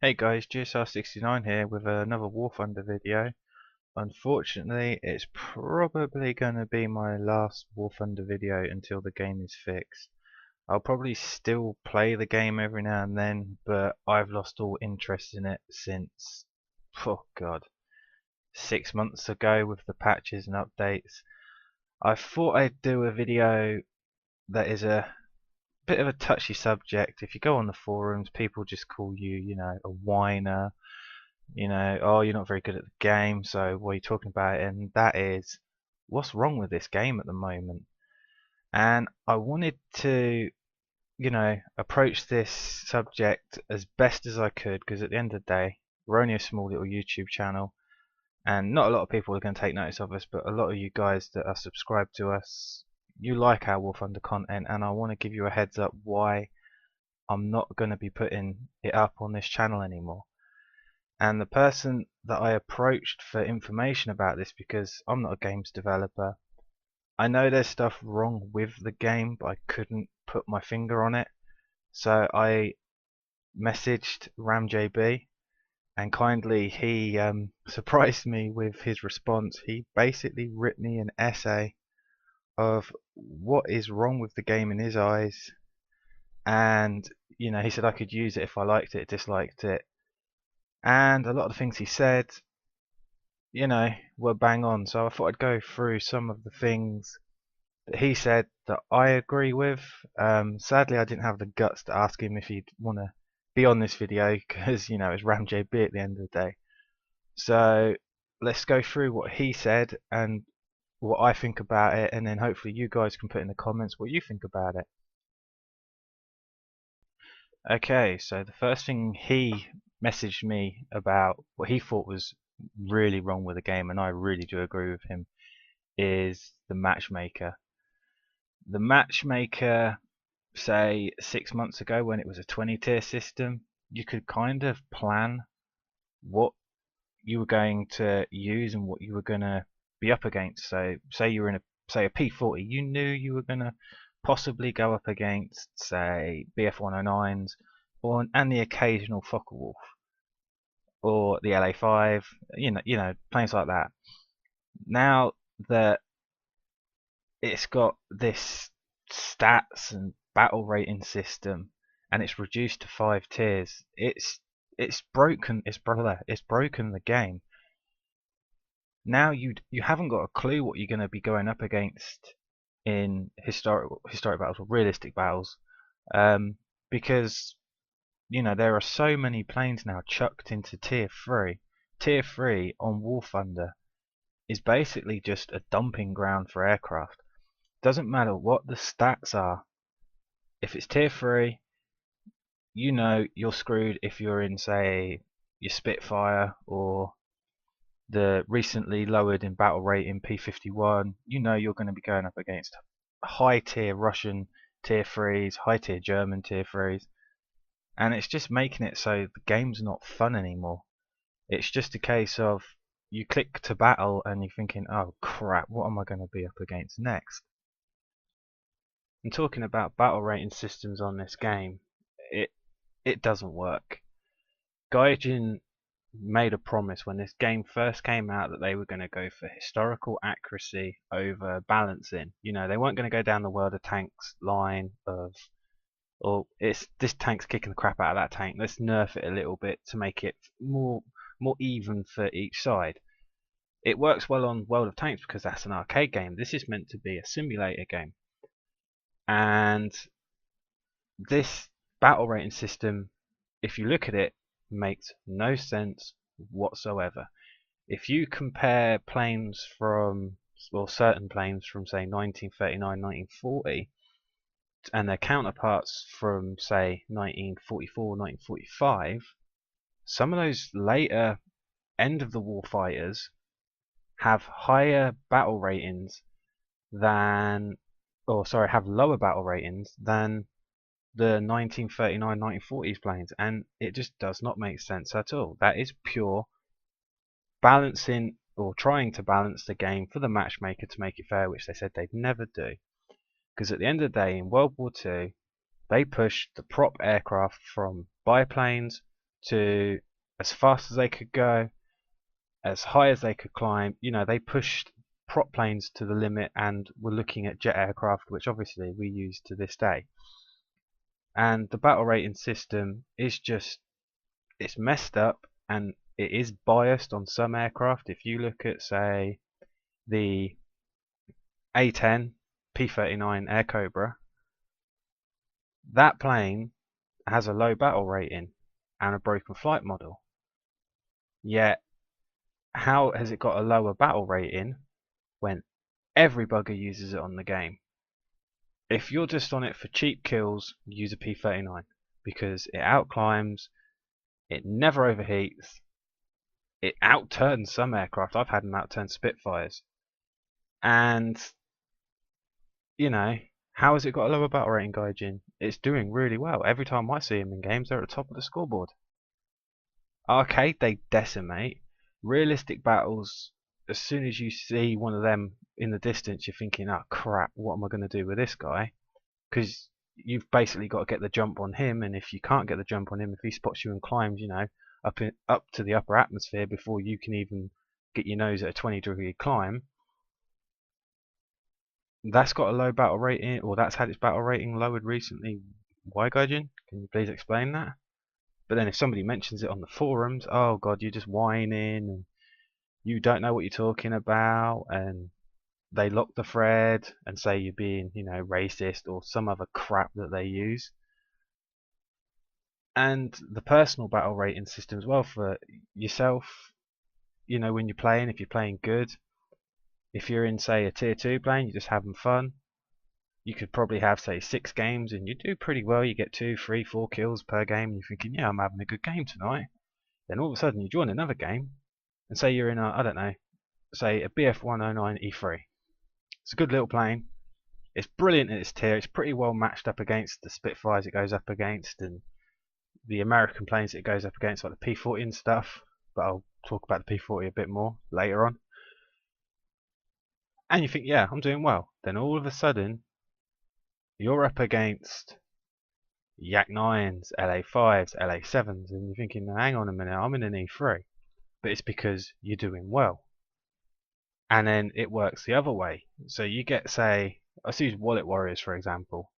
Hey guys, GSR69 here with another War Thunder video. Unfortunately, it's probably going to be my last War Thunder video until the game is fixed. I'll probably still play the game every now and then, but I've lost all interest in it since, oh god, 6 months ago with the patches and updates. I thought I'd do a video that is a bit of a touchy subject. If you go on the forums, people just call you, a whiner. Oh, you're not very good at the game, so what are you talking about? And that is, what's wrong with this game at the moment? And I wanted to, approach this subject as best as I could, because at the end of the day, we're only a small little YouTube channel, and not a lot of people are going to take notice of us, but a lot of you guys that are subscribed to us, you like our War Thunder content, and I want to give you a heads up why I'm not going to be putting it up on this channel anymore. And the person that I approached for information about this, because I'm not a games developer, I know there's stuff wrong with the game, but I couldn't put my finger on it. So I messaged RAMJB, and kindly he surprised me with his response. He basically wrote me an essay of what is wrong with the game in his eyes, and he said I could use it if I liked it, disliked it, and a lot of the things he said were bang on. So I thought I'd go through some of the things that he said that I agree with. Sadly, I didn't have the guts to ask him if he'd want to be on this video because, it's RAMJB at the end of the day. So let's go through what he said and what I think about it, and then hopefully you guys can put in the comments what you think about it. Okay, so the first thing he messaged me about what he thought was really wrong with the game, and I really do agree with him, is the matchmaker. The matchmaker, say 6 months ago when it was a 20 tier system, you could kind of plan what you were going to use and what you were going to be up against. So say you were in a P40, you knew you were going to possibly go up against, say, BF109s and the occasional Focke-Wulf or the LA5, planes like that. Now that it's got this stats and battle rating system and it's reduced to 5 tiers, it's broken the game. Now you haven't got a clue what you're going to be going up against in historic battles or realistic battles, because there are so many planes now chucked into tier 3. Tier 3 on War Thunder is basically just a dumping ground for aircraft. Doesn't matter what the stats are. If it's tier 3, you're screwed if you're in, say, your Spitfire or the recently lowered in battle rating P51. You're going to be going up against high tier Russian tier 3s, high tier German tier 3s, and it's just making it so the game's not fun anymore. It's just a case of you click to battle and you're thinking, oh crap, what am I going to be up against next? And talking about battle rating systems on this game, it doesn't work. Gaijin made a promise when this game first came out that they were going to go for historical accuracy over balancing. They weren't going to go down the World of Tanks line of, or it's this tank's kicking the crap out of that tank, let's nerf it a little bit to make it more even for each side. It works well on World of Tanks because that's an arcade game. This is meant to be a simulator game, and this battle rating system, if you look at it, makes no sense whatsoever. If you compare planes from, well, certain planes from, say, 1939, 1940 and their counterparts from, say, 1944, 1945, some of those later end of the war fighters have higher battle ratings than, have lower battle ratings than the 1939, 1940s planes, and it just does not make sense at all. That is pure balancing, or trying to balance the game for the matchmaker to make it fair, which they said they'd never do. Because at the end of the day, in World War II, they pushed the prop aircraft from biplanes to as fast as they could go, as high as they could climb. You know, they pushed prop planes to the limit and were looking at jet aircraft, which obviously we use to this day. And the battle rating system is just, it's messed up, and it is biased on some aircraft. If you look at, say, the A-10 P-39 Air Cobra, that plane has a low battle rating and a broken flight model. Yet, how has it got a lower battle rating when every bugger uses it on the game? If you're just on it for cheap kills, use a P-39 because it outclimbs, it never overheats, it outturns some aircraft. I've had them outturn Spitfires. And, you know, how has it got a lower battle rating, Gaijin? It's doing really well. Every time I see them in games, they're at the top of the scoreboard. Arcade, they decimate. Realistic battles, as soon as you see one of them in the distance, you're thinking, oh crap, what am I going to do with this guy? Because you've basically got to get the jump on him, and if you can't get the jump on him, if he spots you and climbs, you know, up to the upper atmosphere before you can even get your nose at a 20-degree climb, that's got a low battle rating, or that's had its battle rating lowered recently. Why, Gaijin? Can you please explain that? But then if somebody mentions it on the forums, oh god, you're just whining and you don't know what you're talking about, and they lock the thread and say you're being, you know, racist or some other crap that they use. And the personal battle rating system as well for yourself, you know, when you're playing, if you're playing good, if you're in, say, a tier 2 plane, you're just having fun, you could probably have, say, 6 games and you do pretty well. You get 2, 3, 4 kills per game and you're thinking, yeah, I'm having a good game tonight. Then all of a sudden you join another game and say you're in a, I don't know, say a BF109 E3. It's a good little plane. It's brilliant in its tier. It's pretty well matched up against the Spitfires it goes up against and the American planes it goes up against, like the P-40 and stuff. But I'll talk about the P-40 a bit more later on. And you think, yeah, I'm doing well. Then all of a sudden, you're up against Yak 9s, LA 5s, LA 7s, and you're thinking, hang on a minute, I'm in an E3. But it's because you're doing well. And then it works the other way. So you get, say, let's use Wallet Warriors for example.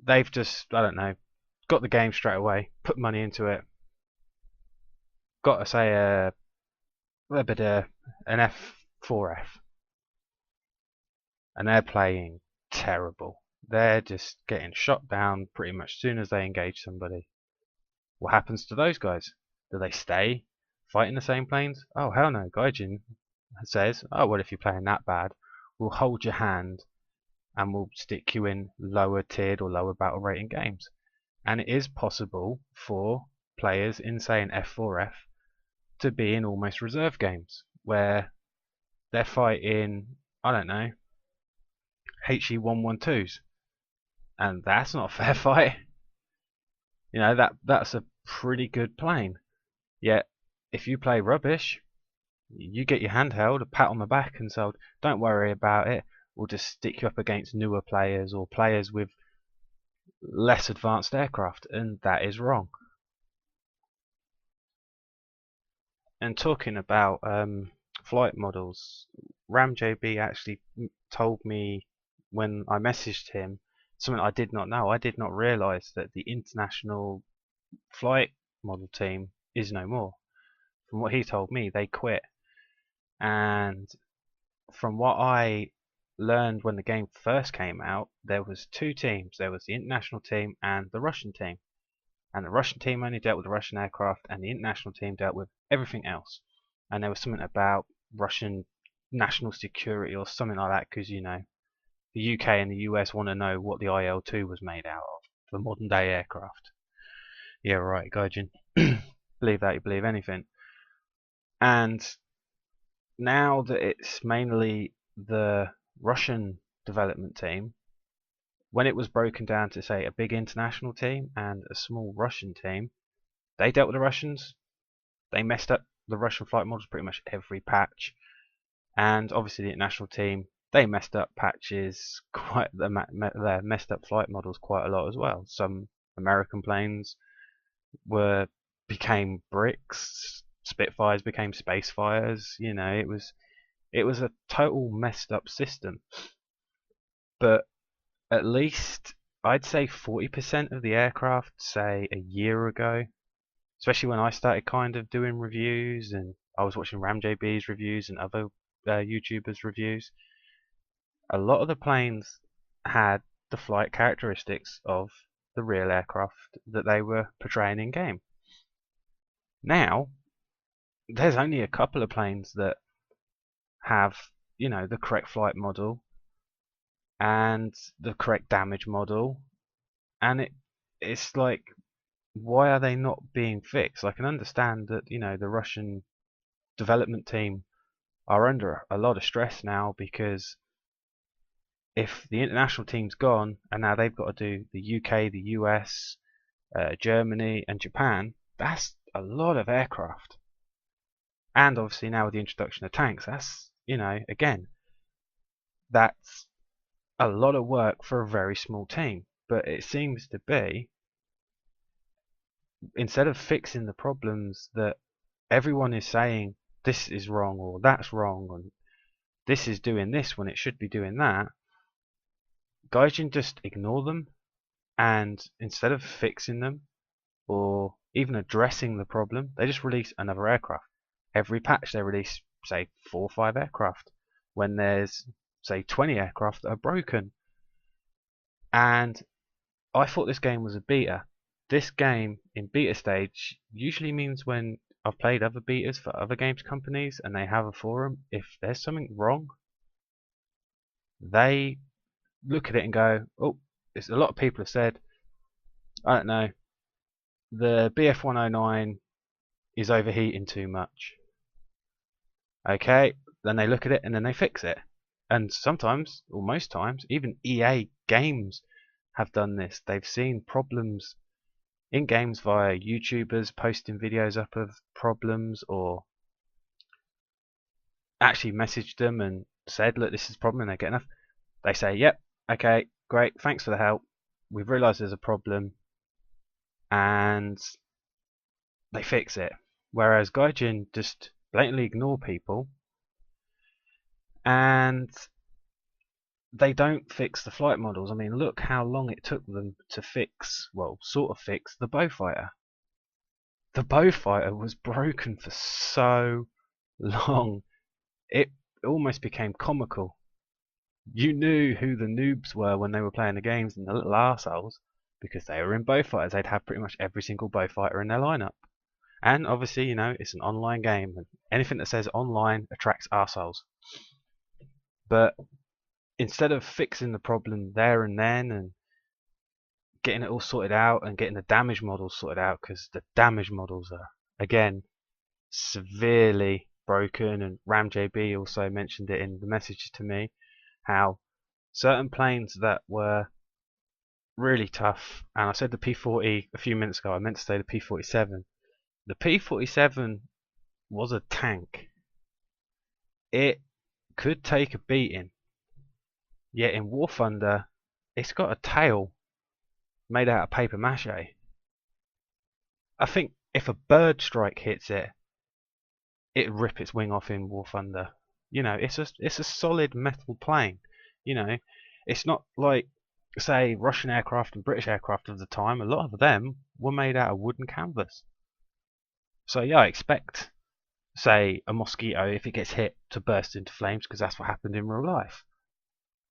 They've just, I don't know, got the game straight away, put money into it, got to say an F4F, and they're playing terrible. They're just getting shot down pretty much as soon as they engage somebody. What happens to those guys? Do they stay fighting the same planes? Oh hell no. Gaijin says, oh well, if you're playing that bad, we'll hold your hand and we'll stick you in lower tiered or lower battle rating games. And it is possible for players in, say, an F4F to be in almost reserve games where they're fighting, I don't know, HE112s, and that's not a fair fight. You know, that's a pretty good plane. Yet if you play rubbish, you get your hand held, a pat on the back, and told, don't worry about it, we'll just stick you up against newer players or players with less advanced aircraft, and that is wrong. And talking about flight models, RAMJB actually told me when I messaged him something I did not know. I did not realise that the international flight model team is no more. From what he told me, they quit. And from what I learned when the game first came out, there was 2 teams. There was the international team and the Russian team. And the Russian team only dealt with the Russian aircraft, and the international team dealt with everything else. And there was something about Russian national security or something like that, because, you know, the UK and the US want to know what the IL-2 was made out of for modern day aircraft. Yeah, right, Gaijin. Believe that, you believe anything. And now that it's mainly the Russian development team, when it was broken down to, say, a big international team and a small Russian team, they dealt with the Russians. They messed up the Russian flight models pretty much every patch. And obviously the international team, they messed up patches, they messed up flight models quite a lot as well. Some American planes were became bricks, Spitfires became Spacefires. You know, it was a total messed up system. But at least I'd say 40% of the aircraft, say a year ago, especially when I started kind of doing reviews and I was watching RAMJB's reviews and other YouTubers' reviews, a lot of the planes had the flight characteristics of the real aircraft that they were portraying in game. Now, there's only a couple of planes that have, you know, the correct flight model and the correct damage model, and it's like, why are they not being fixed? I can understand that, you know, the Russian development team are under a lot of stress now, because if the international team's gone and now they've got to do the UK, the US, Germany and Japan, that's a lot of aircraft. And obviously now with the introduction of tanks, that's, you know, again, that's a lot of work for a very small team. But it seems to be, instead of fixing the problems that everyone is saying this is wrong or that's wrong and this is doing this when it should be doing that, Gaijin just ignore them, and instead of fixing them or even addressing the problem, they just release another aircraft. Every patch they release, say, 4 or 5 aircraft when there's, say, 20 aircraft that are broken. And I thought this game was a beta. This game in beta stage usually means, when I've played other betas for other games companies and they have a forum, if there's something wrong, they look at it and go, oh, a lot of people have said, I don't know, the BF109 is overheating too much. Okay, then they look at it and then they fix it. And sometimes, or most times, even EA games have done this. They've seen problems in games via YouTubers posting videos up of problems, or actually messaged them and said, look, this is a problem, and they get enough. They say, yep, okay, great, thanks for the help. We've realised there's a problem, and they fix it. Whereas Gaijin just blatantly ignore people, and they don't fix the flight models. I mean, look how long it took them to fix, well, sort of fix the Beaufighter. The Beaufighter was broken for so long, it almost became comical. You knew who the noobs were when they were playing the games, and the little arseholes, because they were in Beaufighters. They'd have pretty much every single Beaufighter in their lineup. And obviously, you know, it's an online game, and anything that says online attracts arseholes. But instead of fixing the problem there and then and getting it all sorted out and getting the damage models sorted out, because the damage models are, again, severely broken, and RAMJB also mentioned it in the message to me, how certain planes that were really tough, and I said the P40 a few minutes ago, I meant to say the P47. The P47 was a tank. It could take a beating, yet in War Thunder it's got a tail made out of paper mache. I think if a bird strike hits it, it'd rip its wing off in War Thunder. You know, it's a solid metal plane. You know, it's not like, say, Russian aircraft and British aircraft of the time. A lot of them were made out of wood and canvas. So yeah, I expect, say, a Mosquito, if it gets hit, to burst into flames, because that's what happened in real life.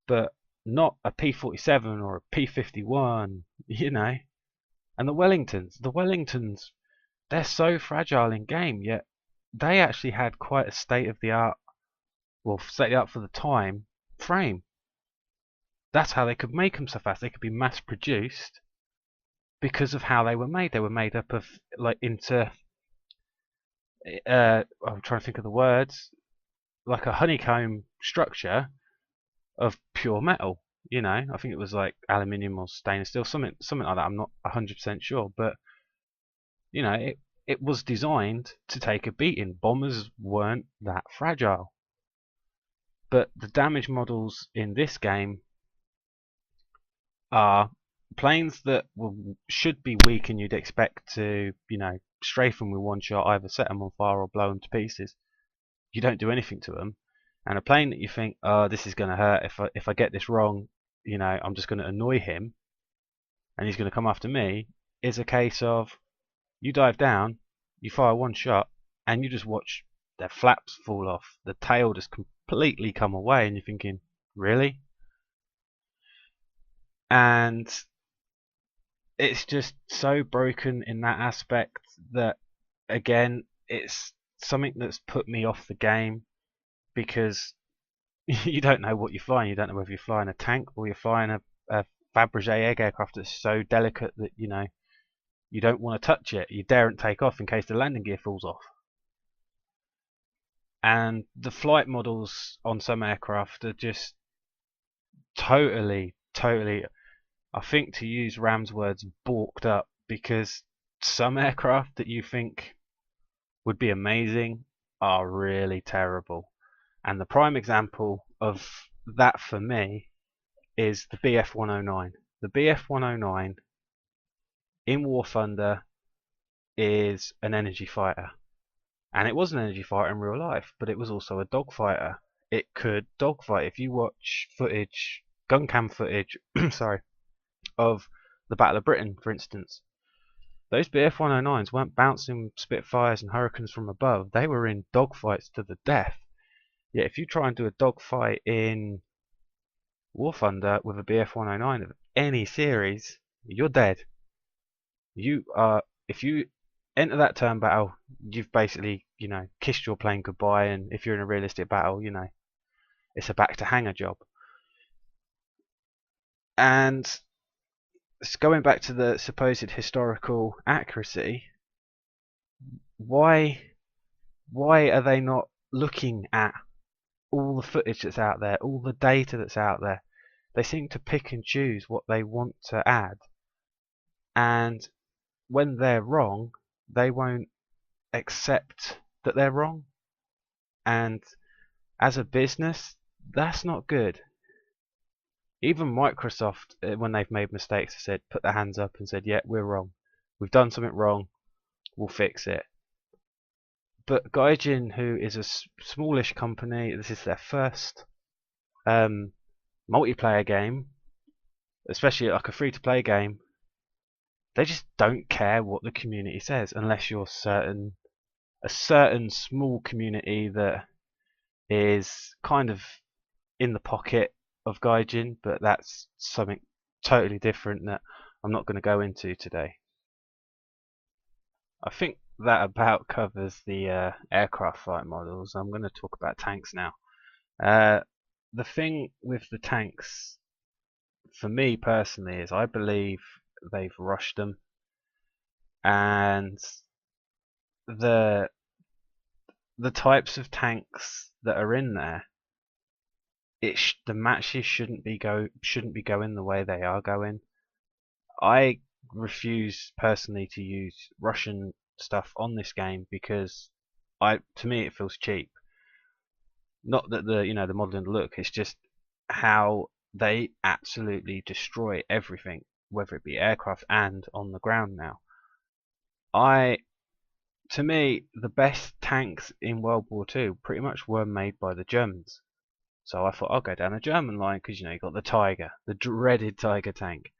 But not a P47 or a P51, you know. And the Wellingtons, they're so fragile in game, yet they actually had quite a state-of-the-art, well, state-of-the-art for the time, frame. That's how they could make them so fast. They could be mass-produced because of how they were made. They were made up of, like, I'm trying to think of the words, like a honeycomb structure of pure metal. You know, I think it was like aluminium or stainless steel, something like that. I'm not 100% sure, but you know, it was designed to take a beating. Bombers weren't that fragile. But the damage models in this game are planes that should be weak, and you'd expect to, you know, strafe them with one shot, either set them on fire or blow them to pieces. You don't do anything to them. And a plane that you think, oh, this is going to hurt, if I get this wrong, I'm just going to annoy him and he's going to come after me, is a case of you dive down, you fire one shot, and you just watch their flaps fall off, the tail just completely come away, and you're thinking, really? And it's just so broken in that aspect that, again, it's something that's put me off the game, because you don't know what you're flying. You don't know whether you're flying a tank or you're flying a Fabergé egg aircraft that's so delicate that you don't want to touch it. You daren't take off in case the landing gear falls off. And the flight models on some aircraft are just totally, I think, to use Ram's words, balked up, because some aircraft that you think would be amazing are really terrible. And the prime example of that for me is the BF-109. The BF-109 in War Thunder is an energy fighter. And it was an energy fighter in real life, but it was also a dogfighter. It could dogfight. If you watch footage, gun cam footage, sorry, of the Battle of Britain, for instance, those BF-109s weren't bouncing Spitfires and Hurricanes from above. They were in dogfights to the death. Yet if you try and do a dogfight in War Thunder with a BF-109 of any series, you're dead. If you enter that turn battle, you've basically, kissed your plane goodbye, and if you're in a realistic battle, it's a back to hangar job. And going back to the supposed historical accuracy, why are they not looking at all the footage that's out there, all the data that's out there? They seem to pick and choose what they want to add, and when they're wrong, they won't accept that they're wrong. And as a business, that's not good. Even Microsoft, when they've made mistakes, have said, put their hands up and said, yeah, we're wrong. We've done something wrong. We'll fix it. But Gaijin, who is a smallish company, this is their first multiplayer game, especially like a free-to-play game, they just don't care what the community says, unless you're a certain small community that is kind of in the pocket of Gaijin, but that's something totally different that I'm not going to go into today. I think that about covers the aircraft fight models. I'm going to talk about tanks now. The thing with the tanks, for me personally, is I believe they've rushed them, and the types of tanks that are in there, the matches shouldn't be going the way they are going. I refuse personally to use Russian stuff on this game because to me it feels cheap. Not that the model and look, it's just how they absolutely destroy everything, whether it be aircraft and on the ground now. To me, the best tanks in World War II pretty much were made by the Germans. So I thought I'll go down the German line because you got the Tiger, the dreaded Tiger tank.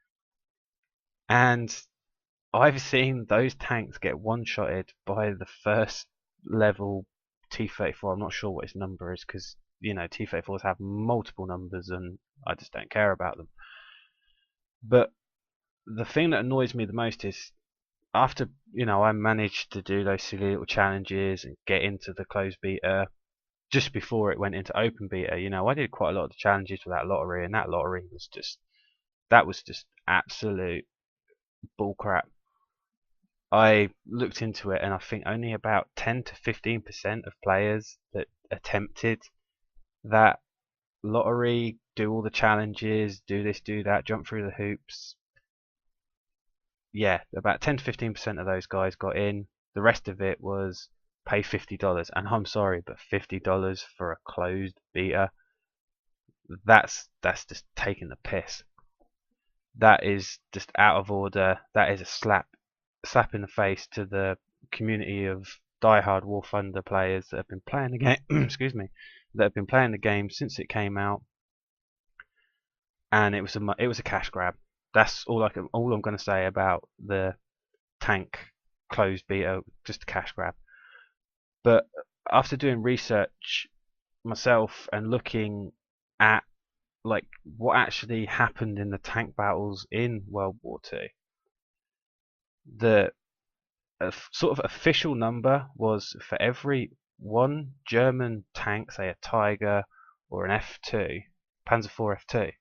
And I've seen those tanks get one-shotted by the first level T-34. I'm not sure what its number is because T-34s have multiple numbers and I just don't care about them. But the thing that annoys me the most is after I managed to do those silly little challenges and get into the closed beta just before it went into open beta. I did quite a lot of the challenges for that lottery, and that lottery was just absolute bullcrap. I looked into it, and I think only about 10 to 15% of players that attempted that lottery, do all the challenges, do this, do that, jump through the hoops. Yeah, about 10 to 15% of those guys got in. The rest of it was pay $50, and I'm sorry, but $50 for a closed beta, that's just taking the piss. That is just out of order. That is a slap in the face to the community of diehard War Thunder players that have been playing the game. Excuse me, that have been playing the game since it came out, and it was a cash grab. That's all I'm going to say about the tank closed beta, just a cash grab. But after doing research myself and looking at like what actually happened in the tank battles in World War II, the sort of official number was for every one German tank, say a Tiger or an F2, Panzer IV F2,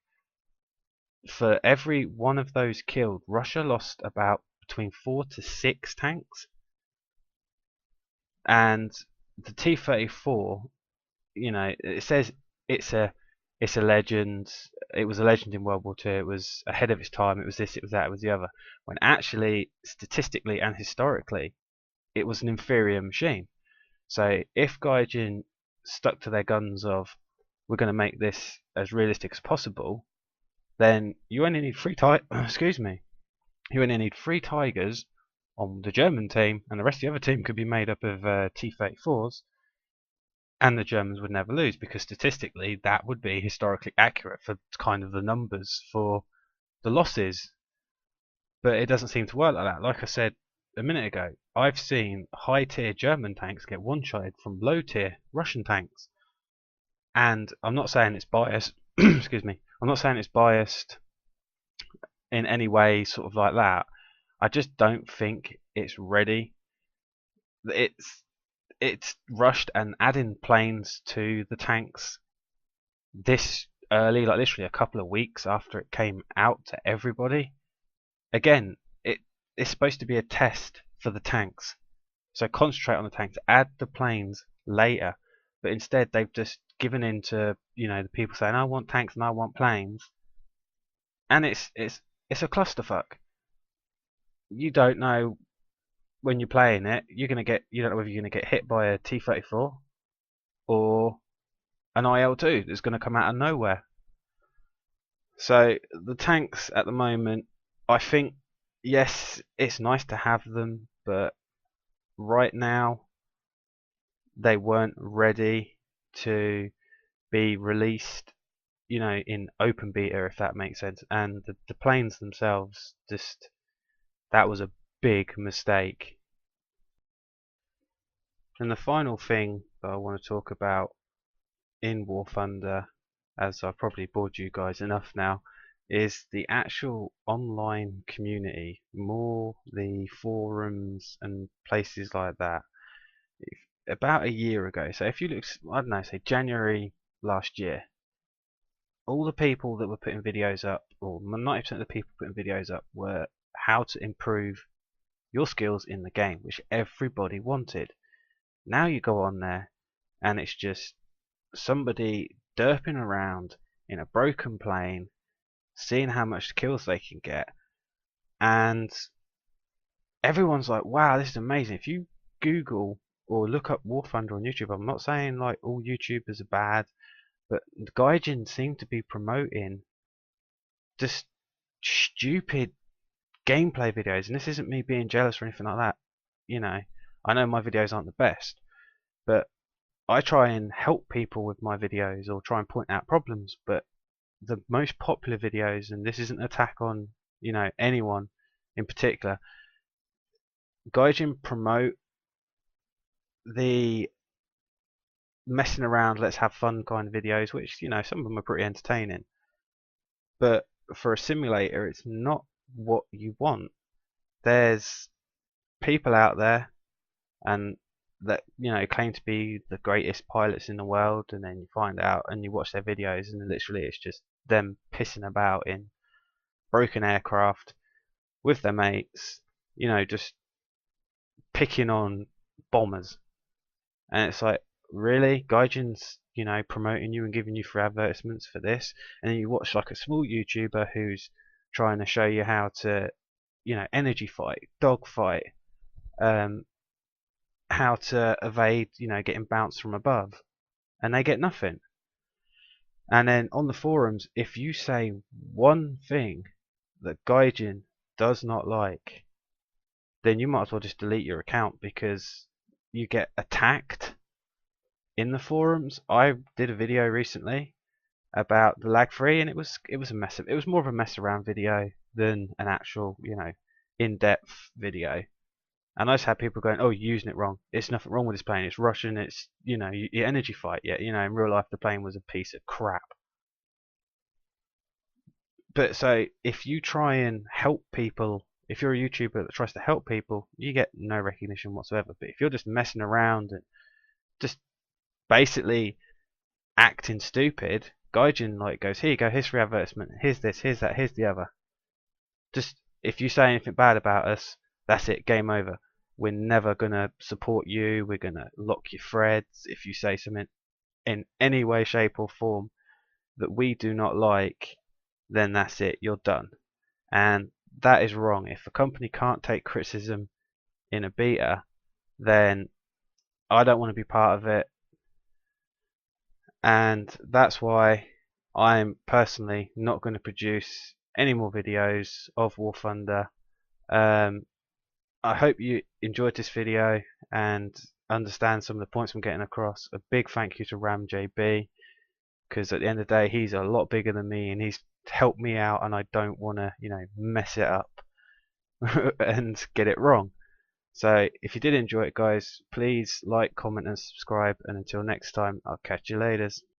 for every one of those killed, Russia lost about between 4 to 6 tanks. And the T-34, it says it's a legend. It was a legend in World War II. It was ahead of its time. It was this, it was that, it was the other. When actually, statistically and historically, it was an inferior machine. So if Gaijin stuck to their guns of we're going to make this as realistic as possible, then you only need excuse me. You only need 3 Tigers on the German team, and the rest of the other team could be made up of T-34s, and the Germans would never lose, because statistically that would be historically accurate for kind of the numbers for the losses. But it doesn't seem to work like that. Like I said a minute ago, I've seen high tier German tanks get one-shotted from low tier Russian tanks. And I'm not saying it's biased, excuse me, I'm not saying it's biased in any way sort of like that. I just don't think it's ready. It's rushed, and adding planes to the tanks this early, like literally a couple of weeks after it came out to everybody. Again, it's supposed to be a test for the tanks. So concentrate on the tanks, add the planes later. But instead they've just given in to, the people saying I want tanks and I want planes. And it's a clusterfuck. You don't know when you're playing it, you don't know whether you're gonna get hit by a T-34 or an IL-2 that's gonna come out of nowhere. So the tanks at the moment, I think, yes, it's nice to have them, but right now they weren't ready to be released, in open beta, if that makes sense. And the planes themselves, just that was a big mistake. And the final thing that I want to talk about in War Thunder, as I've probably bored you guys enough now, is the actual online community, more the forums and places like that. About a year ago, so if you look, I don't know, say January last year, all the people that were putting videos up, or 90% of the people putting videos up, were how to improve your skills in the game, which everybody wanted. Now you go on there and it's just somebody derping around in a broken plane, seeing how much kills they can get, and everyone's like, wow, this is amazing. If you Google or look up War Thunder on YouTube, I'm not saying like all YouTubers are bad, but the Gaijin seem to be promoting just stupid gameplay videos, and this isn't me being jealous or anything like that. I know my videos aren't the best, but I try and help people with my videos or try and point out problems. But the most popular videos, and this isn't an attack on anyone in particular, Gaijin promote the messing around, let's have fun kind of videos, which some of them are pretty entertaining. But for a simulator, it's not what you want. There's people out there and that claim to be the greatest pilots in the world, and then you find out and you watch their videos and literally it's just them pissing about in broken aircraft with their mates, just picking on bombers. And it's like, really? Gaijin's promoting you and giving you free advertisements for this, and then you watch like a small YouTuber who's trying to show you how to energy fight, dog fight, how to evade getting bounced from above, and they get nothing. And then on the forums, if you say one thing that Gaijin does not like, then you might as well just delete your account, because you get attacked in the forums. I did a video recently about the lag free, and it was it was more of a mess around video than an actual, in-depth video. And I just had people going, "Oh, you're using it wrong. It's nothing wrong with this plane. It's Russian. It's, your energy fight." Yet, in real life, the plane was a piece of crap. But so if you try and help people, if you're a YouTuber that tries to help people, you get no recognition whatsoever. But if you're just messing around and just basically acting stupid, Gaijin goes, "Here you go, here's free advertisement, here's this, here's that, here's the other." Just, if you say anything bad about us, that's it, game over. We're never gonna support you. We're gonna lock your threads if you say something in any way, shape, or form that we do not like. Then that's it, you're done. And that is wrong. If a company can't take criticism in a beta, then I don't want to be part of it. And that's why I'm personally not going to produce any more videos of War Thunder. I hope you enjoyed this video and understand some of the points I'm getting across. A big thank you to RAMJB, because at the end of the day, he's a lot bigger than me and he's helped me out, and I don't want to, mess it up and get it wrong. So if you did enjoy it, guys, please like, comment, and subscribe. And until next time, I'll catch you later.